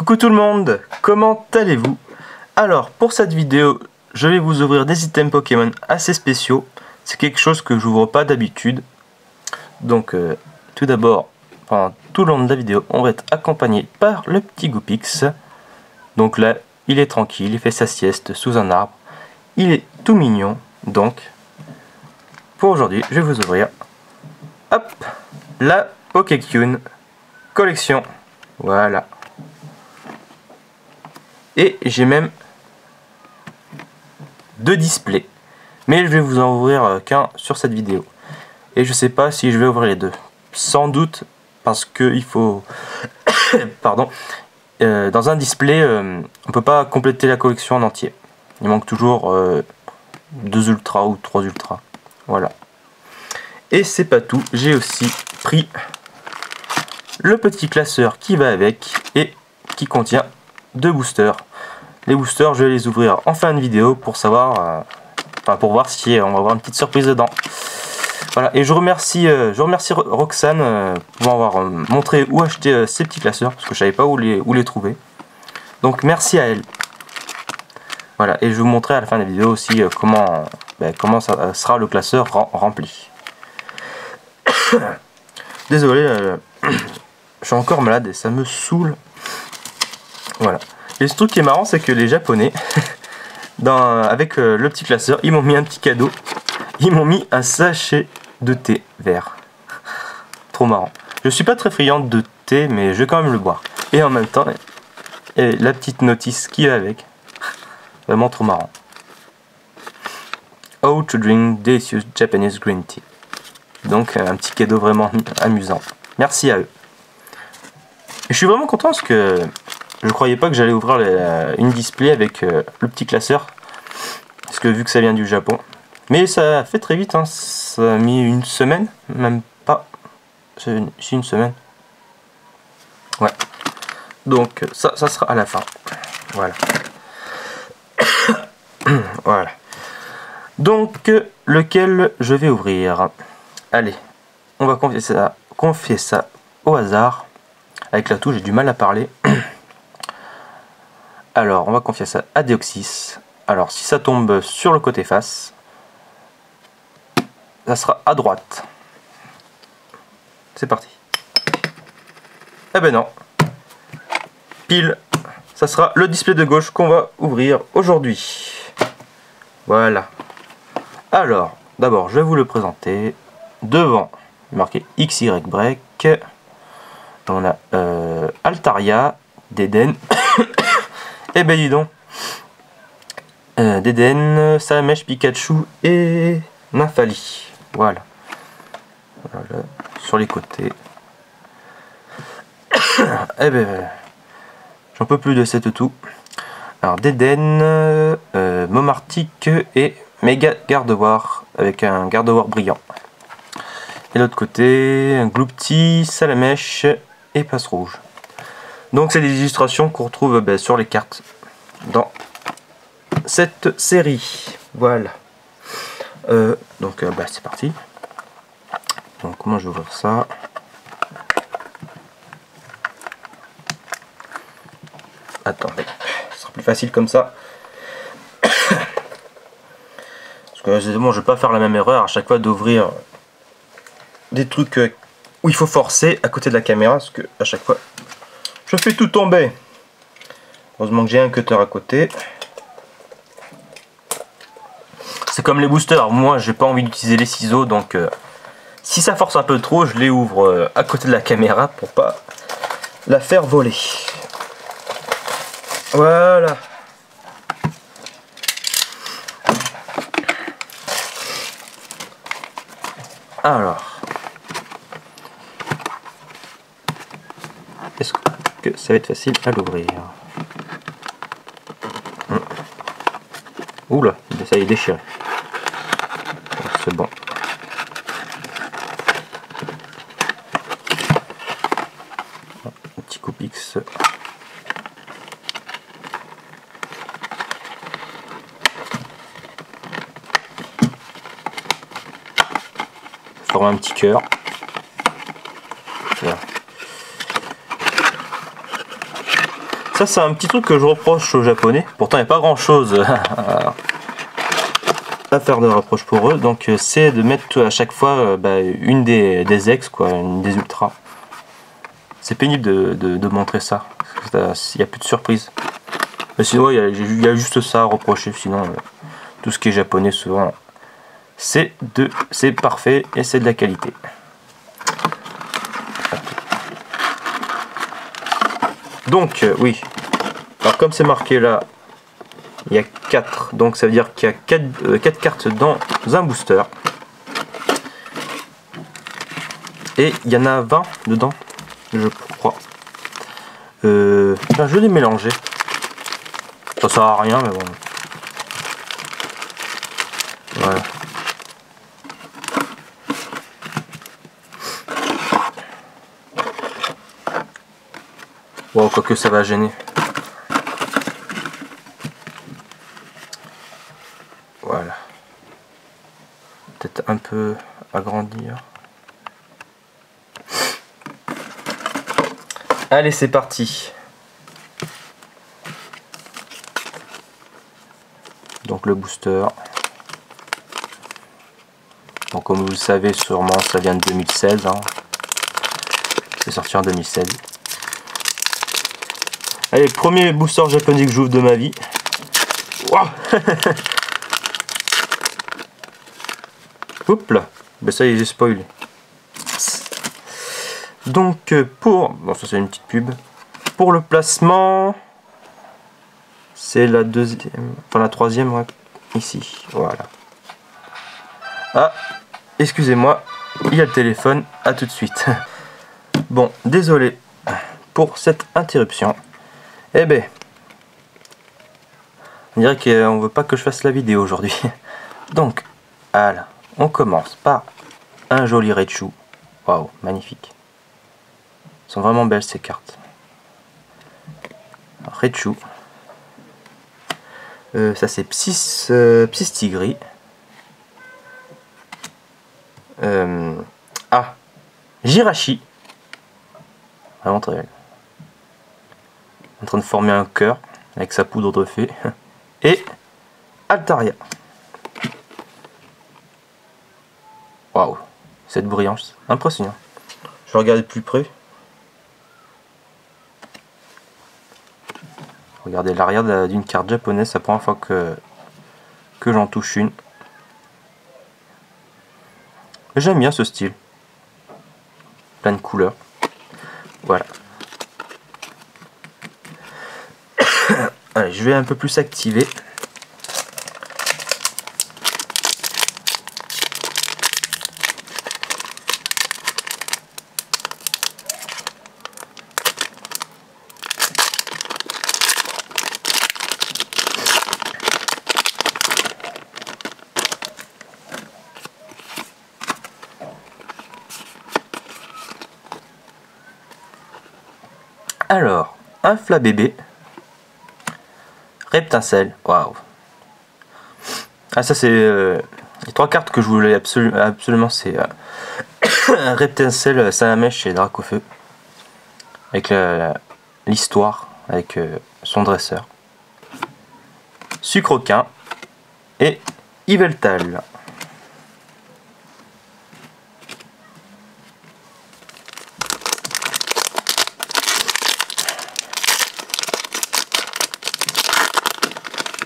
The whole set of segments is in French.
Coucou tout le monde, comment allez-vous? Alors pour cette vidéo, je vais vous ouvrir des items Pokémon assez spéciaux. C'est quelque chose que j'ouvre pas d'habitude. Donc tout d'abord, pendant tout le long de la vidéo, on va être accompagné par le petit Goopix. Donc là, il est tranquille, il fait sa sieste sous un arbre. Il est tout mignon. Donc pour aujourd'hui, je vais vous ouvrir hop, la Pokécune collection. Voilà. Et j'ai même deux displays. Mais je vais vous en ouvrir qu'un sur cette vidéo. Et je sais pas si je vais ouvrir les deux. Sans doute parce que il faut... Pardon. Dans un display, on peut pas compléter la collection en entier. Il manque toujours 2 ultras ou 3 ultras. Voilà. Et c'est pas tout. J'ai aussi pris le petit classeur qui va avec et qui contient 2 boosters. Les boosters, je vais les ouvrir en fin de vidéo pour savoir, pour voir si on va avoir une petite surprise dedans. Voilà, et je remercie Roxane pour m'avoir montré où acheter ces petits classeurs, parce que je savais pas où les trouver. Donc merci à elle. Voilà, et je vais vous montrer à la fin de la vidéo aussi comment ça sera le classeur rempli. Désolé, je suis encore malade et ça me saoule. Voilà. Et ce truc qui est marrant, c'est que les Japonais, avec le petit classeur, ils m'ont mis un petit cadeau. Ils m'ont mis un sachet de thé vert. Trop marrant. Je suis pas très friande de thé, mais je vais quand même le boire. Et en même temps, et la petite notice qui va avec. Vraiment trop marrant. How to drink delicious Japanese green tea. Donc un petit cadeau vraiment amusant. Merci à eux. Et je suis vraiment content parce que je croyais pas que j'allais ouvrir une display avec le petit classeur. Parce que vu que ça vient du Japon. Mais ça fait très vite, hein. Ça a mis une semaine, même pas. C'est une semaine. Ouais. Donc ça sera à la fin. Voilà. Voilà. Donc lequel je vais ouvrir? Allez, on va confier ça au hasard. Avec la touche, j'ai du mal à parler. Alors, on va confier ça à Deoxys. Alors, si ça tombe sur le côté face, ça sera à droite. C'est parti. Eh ben non. Pile, ça sera le display de gauche qu'on va ouvrir aujourd'hui. Voilà. Alors, d'abord, je vais vous le présenter. Devant, marqué XY Break. On a Altaria, Deden. Et ben dis donc. Deden, Salamèche, Pikachu et Nymphali. Voilà. Voilà. Sur les côtés. Et ben j'en peux plus de cette tout. Alors Deden, Momartic et Méga Gardevoir avec un Gardevoir brillant. Et l'autre côté, un Gloopty, Salamèche et Passe Rouge. Donc c'est des illustrations qu'on retrouve sur les cartes dans cette série. Voilà. Donc c'est parti. Donc comment je vais ouvrir ça? Attendez, ce sera plus facile comme ça. Parce que bon, je vais pas faire la même erreur à chaque fois d'ouvrir des trucs où il faut forcer à côté de la caméra, parce que à chaque fois je fais tout tomber. Heureusement que j'ai un cutter à côté. C'est comme les boosters, moi j'ai pas envie d'utiliser les ciseaux, donc si ça force un peu trop, je les ouvre à côté de la caméra pour pas la faire voler. Voilà. Alors, est-ce que ça va être facile à l'ouvrir? Oula, ça y est déchiré. C'est bon. Un petit Goopix. Forme un petit cœur. Voilà. Ça c'est un petit truc que je reproche aux japonais. Pourtant il n'y a pas grand chose à faire de reproche pour eux. Donc c'est de mettre à chaque fois une des ex, quoi, une des ultras. C'est pénible de montrer ça. Il n'y a plus de surprise. Mais sinon il y a juste ça à reprocher. Sinon tout ce qui est japonais souvent c'est parfait et c'est de la qualité. Donc oui. Alors comme c'est marqué là, il y a 4, donc ça veut dire qu'il y a 4 cartes dans un booster. Et il y en a 20 dedans, je crois. Je vais les mélanger. Ça sert à rien, mais bon. Voilà. Bon, quoique ça va gêner. Voilà. Peut-être un peu agrandir. Allez, c'est parti. Donc le booster. Donc comme vous le savez sûrement, ça vient de 2016. Hein. C'est sorti en 2016. Allez, premier booster japonais que j'ouvre de ma vie. Wow. Oups là, ben ça y est, j'ai spoilé. Donc pour... Bon, ça c'est une petite pub. Pour le placement, c'est la deuxième... Enfin la troisième, ouais, ici. Voilà. Ah, excusez-moi, il y a le téléphone. À tout de suite. Bon, désolé pour cette interruption. Eh ben, on dirait qu'on veut pas que je fasse la vidéo aujourd'hui. Donc, voilà, on commence par un joli Raichu. Waouh, magnifique. Elles sont vraiment belles ces cartes. Raichu. Ça c'est Psystigris. Ah, Jirachi. Vraiment très belle. En train de former un cœur avec sa poudre de fée. Et Altaria. Waouh, cette brillance, impressionnant. Je vais regarder de plus près. Regardez l'arrière d'une carte japonaise, c'est la première fois que j'en touche une. J'aime bien ce style. Plein de couleurs. Voilà. Allez, je vais un peu plus activer. Alors, un Flabébé. Reptincelle, waouh. Ah ça c'est les 3 cartes que je voulais absolument, c'est Reptincelle, Salamèche et Dracofeu. Avec l'histoire, avec son dresseur. Sucroquin et Yveltal.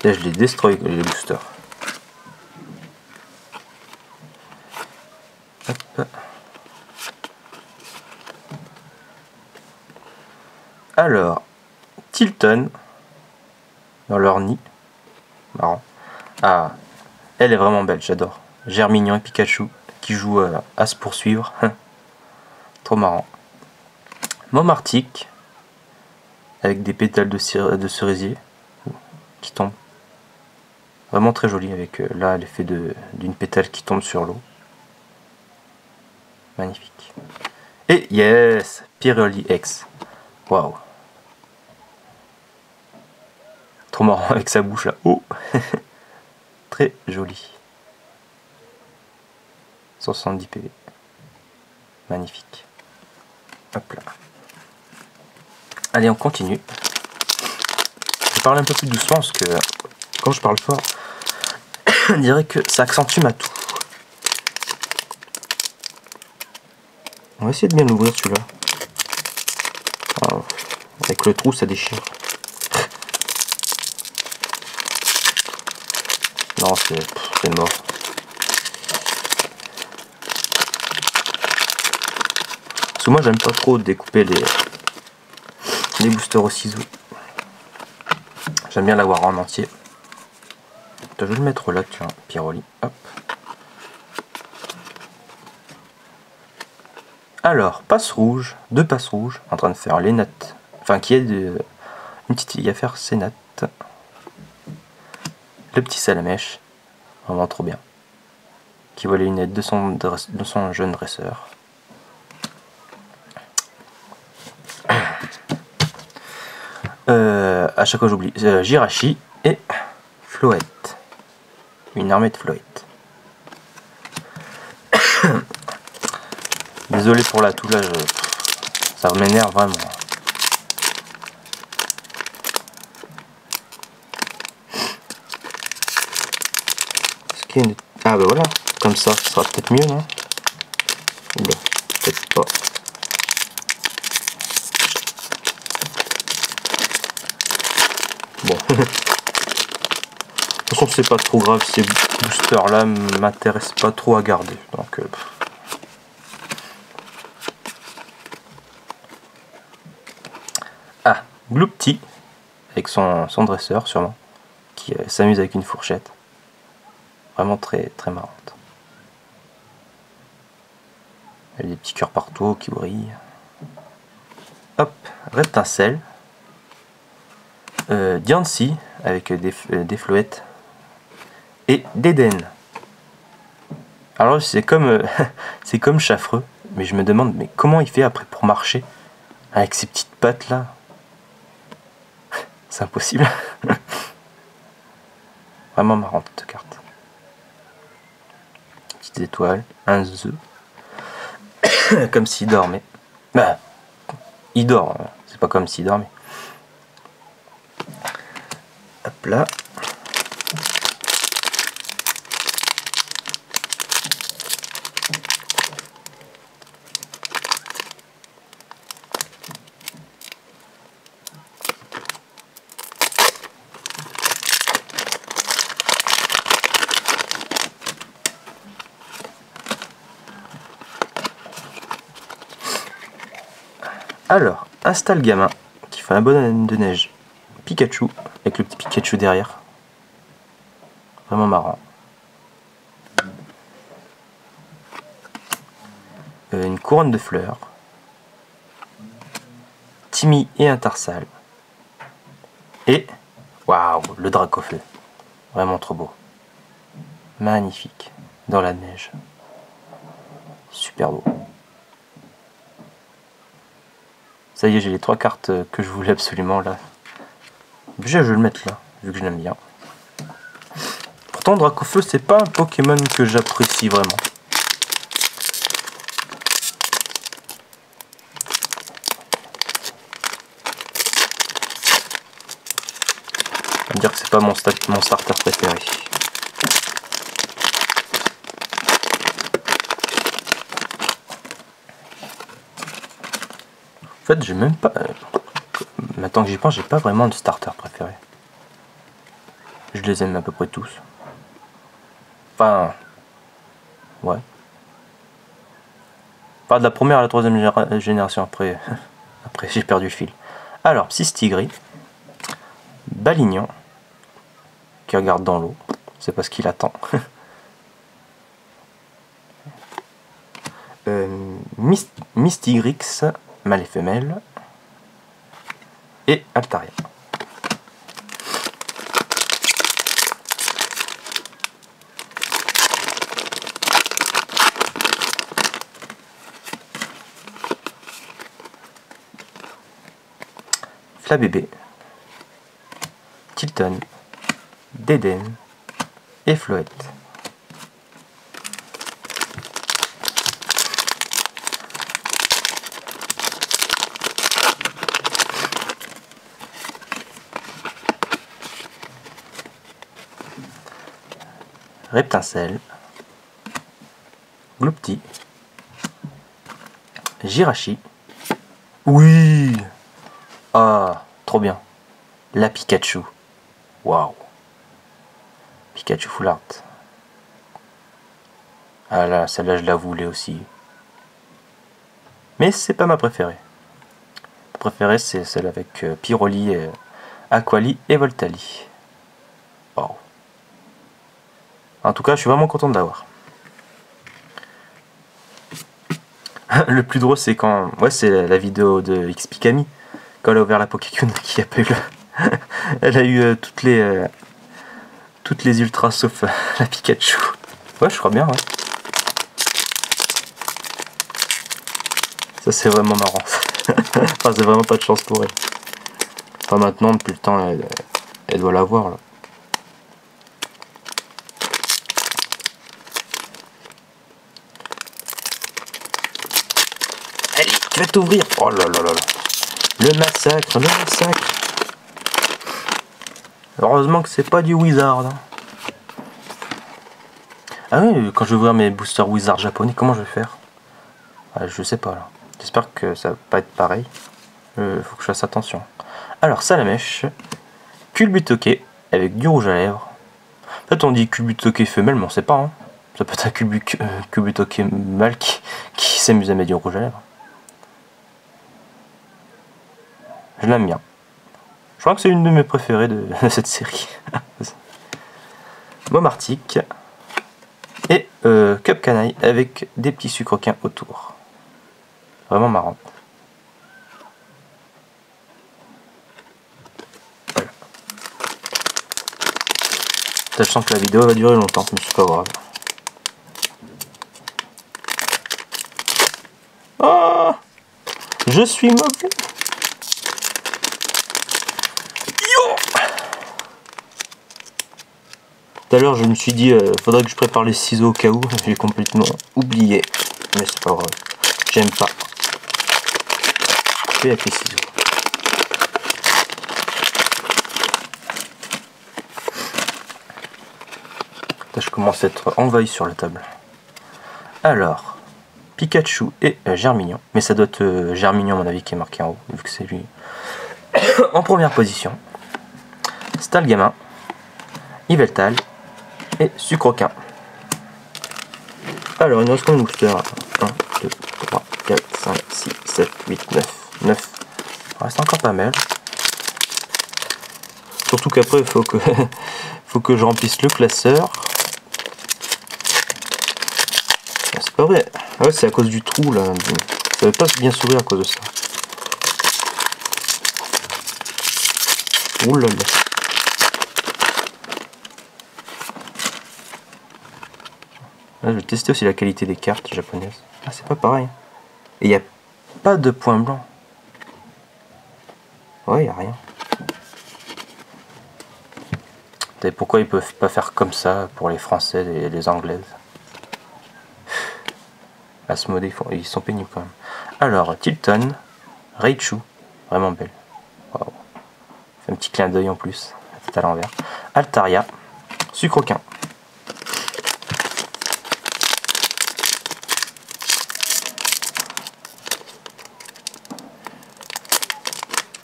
Là, je les destroy les boosters. Hop. Alors, Tilton dans leur nid. Marrant. Ah, elle est vraiment belle, j'adore. Germignon et Pikachu qui jouent à se poursuivre. Trop marrant. Momartic avec des pétales de cerisier qui tombent. Vraiment très joli avec là l'effet d'une pétale qui tombe sur l'eau. Magnifique. Et yes, Piroli X. Waouh. Trop marrant avec sa bouche là. Oh. Très joli. 70 PV. Magnifique. Hop là. Allez, on continue. parler un peu plus doucement parce que quand je parle fort, on dirait que ça accentue ma toux. On va essayer de bien l'ouvrir celui-là. Oh, avec le trou, ça déchire. Non, c'est mort. Parce que moi, j'aime pas trop découper les boosters au ciseau. J'aime bien l'avoir en entier. Je vais le mettre là, tiens, Piroli. Hop. Alors, passe rouge, 2 passes rouges, en train de faire les notes. Enfin, qui est une petite fille à faire ses notes. Le petit Salamèche, vraiment trop bien. Qui voit les lunettes de son jeune dresseur. À chaque fois j'oublie. Jirachi et Floette. Une armée de Floette. Désolé pour la toux là, ça m'énerve vraiment. Ah bah voilà, comme ça, ce sera peut-être mieux, non? Oula, peut-être pas. Bon. De toute façon, c'est pas trop grave, ces boosters là m'intéressent pas trop à garder. Donc, ah, Gloopty, avec son dresseur sûrement, qui s'amuse avec une fourchette. Vraiment très très marrante. Il y a des petits cœurs partout qui brillent. Hop, Reptincelle. Diancie avec des flouettes. Et d'Eden. Alors c'est comme c'est comme Chaffreux, mais je me demande mais comment il fait après pour marcher avec ces petites pattes là. C'est impossible. Vraiment marrante cette carte. Petites étoiles, un œuf. Comme s'il dormait. Bah, il dort, c'est pas comme s'il dormait. Hop là. Alors, installe gamin qui fait un bonhomme de neige Pikachu avec le petit Pikachu derrière. Vraiment marrant. Une couronne de fleurs. Timmy et un Tarsal. Et waouh, le Dracofeu. Vraiment trop beau. Magnifique. Dans la neige. Super beau. Ça y est, j'ai les 3 cartes que je voulais absolument là. Déjà, je vais le mettre là, vu que je l'aime bien. Pourtant, Dracofeu, c'est pas un Pokémon que j'apprécie vraiment. On va dire que c'est pas mon starter préféré. En fait, j'ai même pas... Maintenant que j'y pense, j'ai pas vraiment de starter préféré. Je les aime à peu près tous. Enfin... Ouais. Pas de la première à la 3e génération, après... après j'ai perdu le fil. Alors, Psystigris. Balignon. Qui regarde dans l'eau. C'est parce qu'il attend. Mystigrix, mâle et femelle. Et Altaria. Flabébé, Tilton, D'Eden et Floette. Reptincelle, Gloopty, Jirachi. Oui! Ah, trop bien. La Pikachu. Waouh. Pikachu Full Art. Ah là, celle-là je la voulais aussi. Mais c'est pas ma préférée. Ma préférée c'est celle avec Pyroli, Aquali et Voltali. Waouh. En tout cas, je suis vraiment content de l'avoir. Le plus drôle c'est quand... Ouais, c'est la vidéo de XPikami. Quand elle a ouvert la Pokécune, qui a pas eu le... Elle a eu toutes les ultras sauf la Pikachu. Ouais, je crois bien, ouais. Ça c'est vraiment marrant. Enfin, c'est vraiment pas de chance pour elle. Enfin, maintenant, depuis le temps, elle doit l'avoir, là. Allez, tu vas t'ouvrir. Oh là là là là. Le massacre, le massacre. Heureusement que c'est pas du Wizard. Hein. Ah oui, quand je vais ouvrir mes boosters Wizard japonais, comment je vais faire? Ah, je sais pas là. J'espère que ça va pas être pareil. Faut que je fasse attention. Alors, Salamèche, Culbutoke avec du rouge à lèvres. En fait, on dit Culbutoke femelle, mais on sait pas. Hein. Ça peut être un Culbutoke mâle qui s'amuse à mettre du rouge à lèvres. Je l'aime bien. Je crois que c'est une de mes préférées de cette série. Momartic et Cup Canaille avec des petits sucrequins autour. Vraiment marrant. Voilà. Je sens que la vidéo va durer longtemps, mais c'est pas grave. Oh, je suis mauvais. Tout à l'heure, je me suis dit, faudrait que je prépare les ciseaux au cas où. J'ai complètement oublié. Mais c'est pas grave. J'aime pas. Je fais avec les ciseaux. Là, je commence à être envahi sur la table. Alors, Pikachu et Germignon. Mais ça doit être Germignon, à mon avis, qui est marqué en haut, vu que c'est lui. En première position, Stalgamin, Yveltal et Sucroquin. Alors, il nous reste combien de boosters? 1, 2, 3, 4, 5, 6, 7, 8, 9. Il reste encore pas mal. Surtout qu'après, il faut que je remplisse le classeur. C'est pas vrai. Ouais, c'est à cause du trou là. Ça ne va pas bien s'ouvrir à cause de ça. Ouh là là. Là, je vais tester aussi la qualité des cartes japonaises. Ah, c'est pas pareil. Et il n'y a pas de point blanc. Ouais, il n'y a rien. Vous savez pourquoi ils peuvent pas faire comme ça pour les Françaises et les Anglaises? Asmodée, ils sont pénibles quand même. Alors, Tilton, Raichu, vraiment belle. Wow. Fait un petit clin d'œil en plus, la tête à l'envers. Altaria, Sucroquin.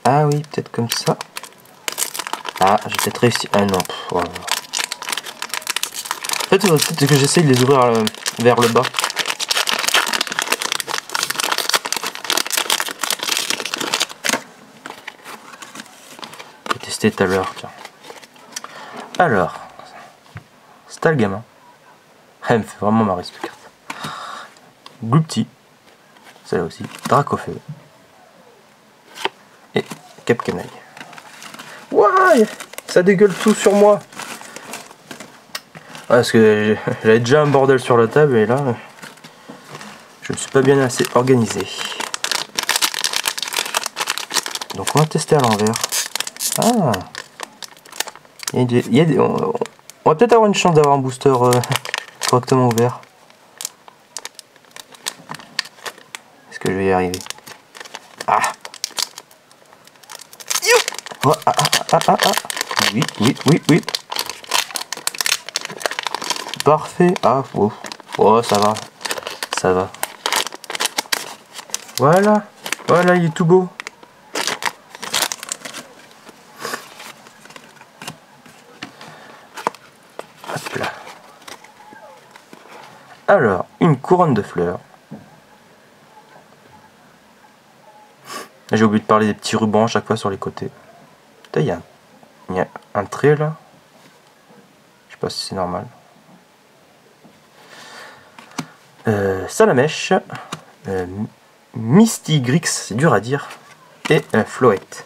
Ah oui, peut-être comme ça. Ah, j'ai peut-être réussi. Ah non. En fait, il faut peut-être que j'essaye de les ouvrir vers le bas. Je vais tester tout à l'heure, tiens. Alors, Stalgamin. Elle me fait vraiment marrer cette carte. Gloopty. Celle-là aussi. Dracofeu. Et Cap Canaille. Ouah, ça dégueule tout sur moi. Parce que j'avais déjà un bordel sur la table et là, je ne me suis pas bien assez organisé. Donc on va tester à l'envers. Ah, on va peut-être avoir une chance d'avoir un booster correctement ouvert. Est-ce que je vais y arriver? Ah. Oh, ah. Oui. parfait. Ah, oh, oh, ça va. Ça va. Voilà. Voilà, il est tout beau. Hop là. Alors, une couronne de fleurs. J'ai oublié de parler des petits rubans à chaque fois sur les côtés. Il y a un trait là. Je sais pas si c'est normal. Salamèche. Misty Grix, c'est dur à dire. Et Floette.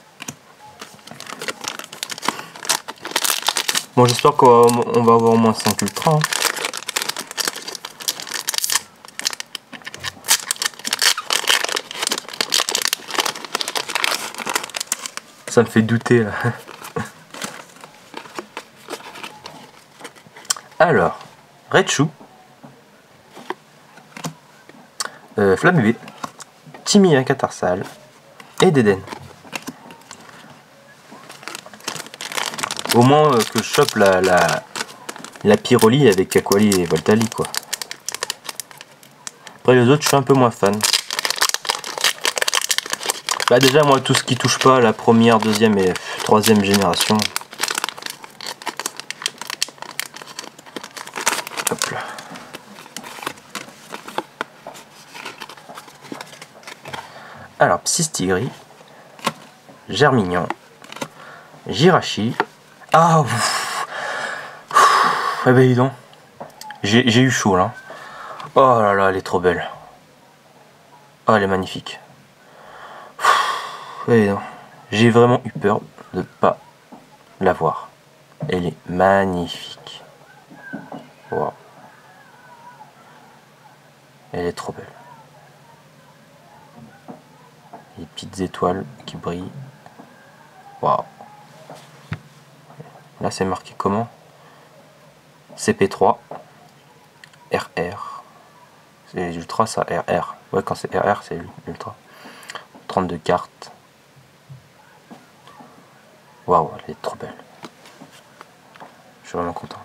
Bon, j'espère qu'on va avoir au moins 5 ultras. Hein. Ça me fait douter là. Alors, Raichu, Flamme Timmy Catarsal et Deden. Au moins que je chope la Pyroli avec Aquali et Voltali quoi. Après les autres je suis un peu moins fan. Bah déjà moi tout ce qui touche pas à la première, deuxième et troisième génération. Hop là. Alors Psystigri, Germignon, Jirachi. Ah ouf. Eh ben dis donc. J'ai eu chaud là. Oh là là, elle est trop belle. Oh elle est magnifique. J'ai vraiment eu peur de pas la voir. Elle est magnifique. Wow. Elle est trop belle. Les petites étoiles qui brillent. Waouh. Là c'est marqué comment? CP3 RR. C'est l'ultra ça, RR. Ouais, quand c'est RR c'est l'ultra. 32 cartes. Waouh, elle est trop belle. Je suis vraiment content.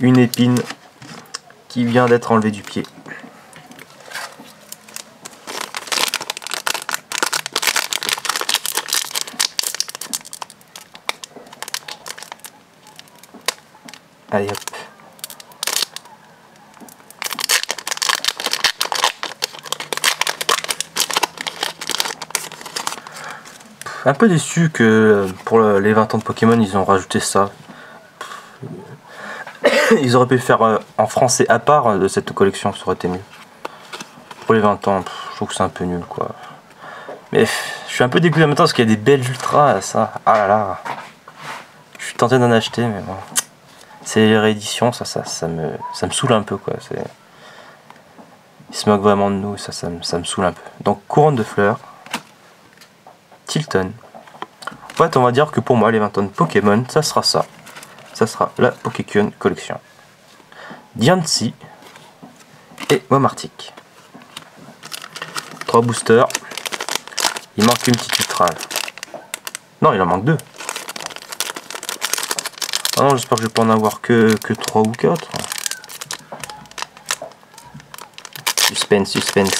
Une épine qui vient d'être enlevée du pied. Allez hop. Un peu déçu que pour les 20 ans de Pokémon ils ont rajouté ça. Ils auraient pu le faire en français à part de cette collection, ça aurait été mieux. Pour les 20 ans, je trouve que c'est un peu nul quoi. Mais je suis un peu dégoûté en même temps parce qu'il y a des belles ultras ça. Ah là là. Je suis tenté d'en acheter mais bon. C'est les rééditions, ça me saoule un peu quoi. Ils se moquent vraiment de nous, ça me saoule un peu. Donc couronne de fleurs. Tilton. En fait, on va dire que pour moi, les 20 tonnes Pokémon, ça sera ça. Ça sera la Pokécon collection. Diancie et Momartic. 3 boosters. Il manque une petite ultra. Non, il en manque 2. Ah non, j'espère que je vais pas en avoir que 3 ou 4. Suspense, suspense.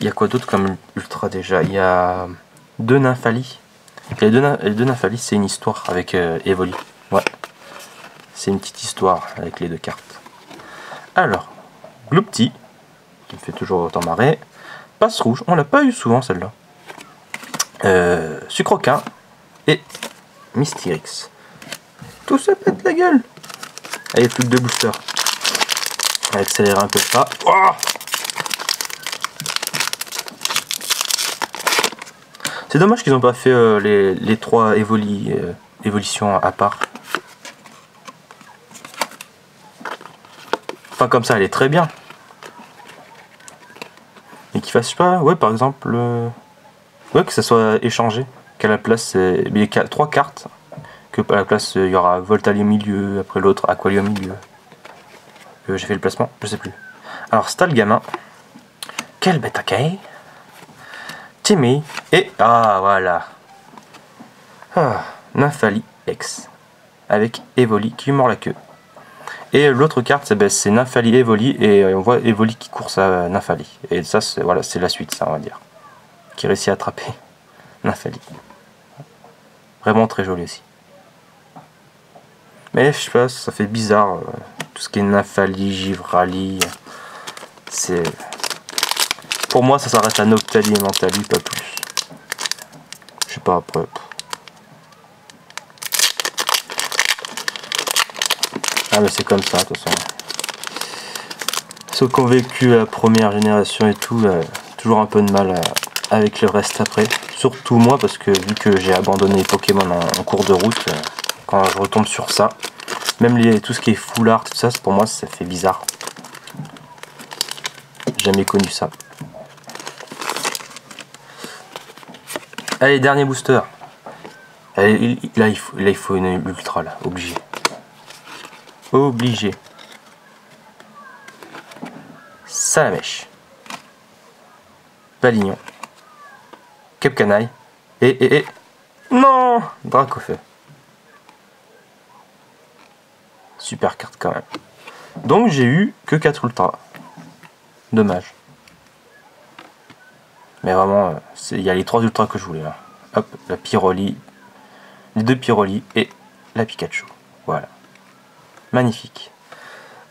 Il y a quoi d'autre comme ultra déjà? Il y a 2 Nymphalie. Les deux Nymphalie, c'est une histoire avec Evoli. Ouais. C'est une petite histoire avec les 2 cartes. Alors, Gloupti, qui me fait toujours autant marrer. Passe rouge, on l'a pas eu souvent celle-là. Sucroquin et Mystyrix. Tout ça pète la gueule. Ah, il n'y a plus que 2 boosters. On va accélérer un peu ça. Oh, c'est dommage qu'ils n'ont pas fait les 3 évolutions à part. Enfin comme ça elle est très bien. Et qu'ils fassent pas, ouais par exemple, ouais que ça soit échangé. Qu'à la place, il y a 3 cartes. Que à la place il y aura Voltali au milieu, après l'autre Aquali au milieu. J'ai fait le placement, je sais plus. Alors Stalgamin, quel bête accueil, Timmy Et ah voilà. Nymphalie X avec Evoli qui lui mord la queue. Et l'autre carte c'est Nymphalie Evoli et on voit Evoli qui court sa Nymphalie. Et ça voilà, c'est la suite, ça on va dire. Qui réussit à attraper Nymphalie. Vraiment très joli aussi. Mais je sais pas, ça fait bizarre. Tout ce qui est Nymphalie, Givralie. C'est. Pour moi ça s'arrête à Noctalie et Mentali, pas plus. Je sais pas après. Ah mais c'est comme ça de toute façon. Ceux qui ont vécu la première génération et tout, toujours un peu de mal avec le reste après. Surtout moi parce que vu que j'ai abandonné les Pokémon en cours de route, quand je retombe sur ça, même tout ce qui est full art, tout ça, pour moi ça fait bizarre. Jamais connu ça. Allez, dernier booster. Allez, là il faut une ultra là, obligé. Obligé. Salamèche. Valignon. Capcanaille. Et... Non, Dracofeu. Super carte quand même. Donc j'ai eu que 4 ultras. Dommage. Mais vraiment, il y a les 3 ultras que je voulais là. Hop, la Pyroli, les 2 Pyroli et la Pikachu. Voilà. Magnifique.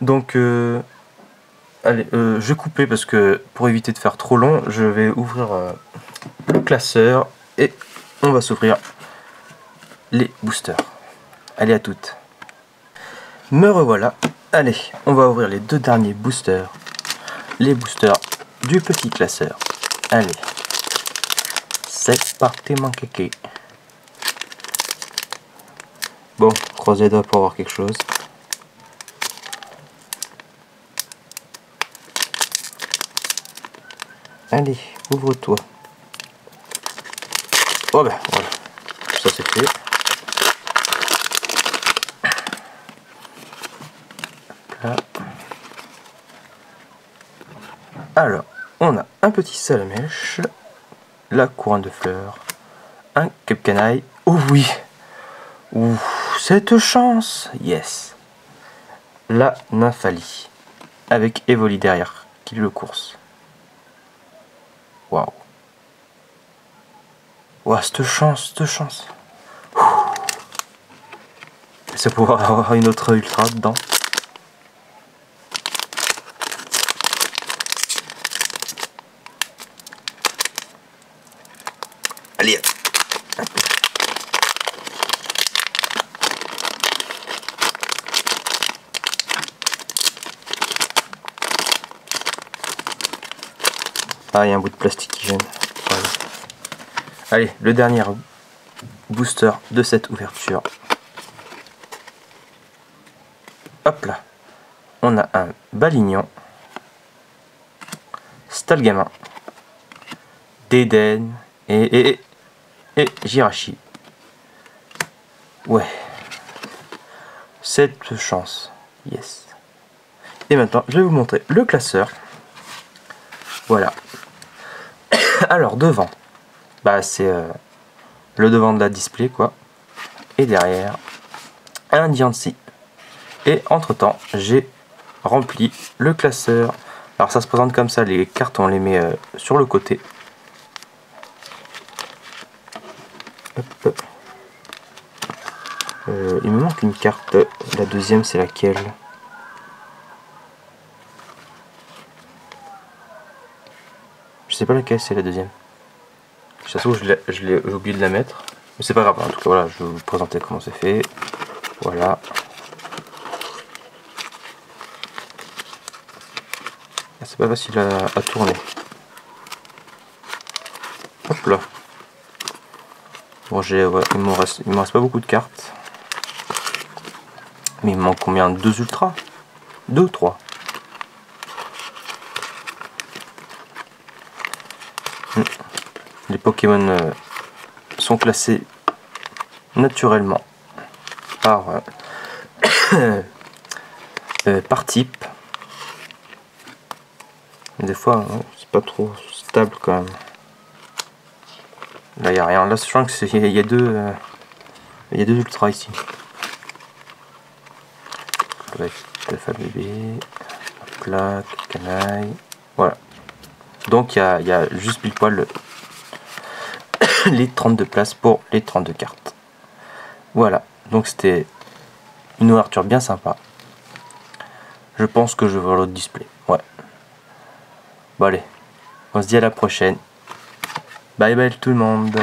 Donc, allez, je vais couper parce que pour éviter de faire trop long, je vais ouvrir le classeur et on va s'ouvrir les boosters. Allez, à toutes. Me revoilà. Allez, on va ouvrir les 2 derniers boosters. Les boosters du petit classeur. Allez. C'est parti mon kéké. Bon, croisez les doigts pour avoir quelque chose. Allez, ouvre-toi. Oh ben, voilà. Ça c'est fait. Là. Alors, on a un petit Salamèche, la couronne de fleurs, un Capcanaille. Oh oui! Ouh, cette chance! Yes! La Nymphalie, avec Evoli derrière, qui le course. Waouh! Waouh, cette chance, cette chance! Ça pouvoir avoir une autre ultra dedans. Allez! Ah, il y a un bout de plastique qui gêne. Voilà. Allez, le dernier booster de cette ouverture. Hop là. On a un Balignon, Stalgamin, Dédenne et Jirachi. Ouais. Cette chance. Yes. Et maintenant, je vais vous montrer le classeur. Voilà. Alors, devant, bah c'est le devant de la display, quoi. Et derrière, un Diancie. Et entre-temps, j'ai rempli le classeur. Alors, ça se présente comme ça. Les cartes, on les met sur le côté. Hop, hop. Il me manque une carte. La deuxième, c'est laquelle? Je sais pas laquelle c'est la deuxième. Ça se trouve, j'ai oublié de la mettre. Mais c'est pas grave. En tout cas, voilà, je vais vous présenter comment c'est fait. Voilà. C'est pas facile à tourner. Hop là. Bon, il me reste pas beaucoup de cartes. Mais il me manque combien? 2 ultras? 2 ou 3? Les Pokémon sont classés naturellement par, par type. Des fois, c'est pas trop stable quand même. Là, il n'y a rien. Là, je sens qu'il y a deux ultras ici. Alpha bébé, plaque, canaille. Voilà. Donc, il y a juste pile poil les 32 places pour les 32 cartes. Voilà. Donc, c'était une ouverture bien sympa. Je pense que je vais voir l'autre display. Ouais. Bon, allez. On se dit à la prochaine. Bye bye tout le monde.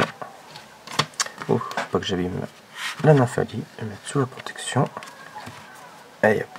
Oh, pas que j'abîme la nymphalie. Je vais mettre sous la protection. Allez hop.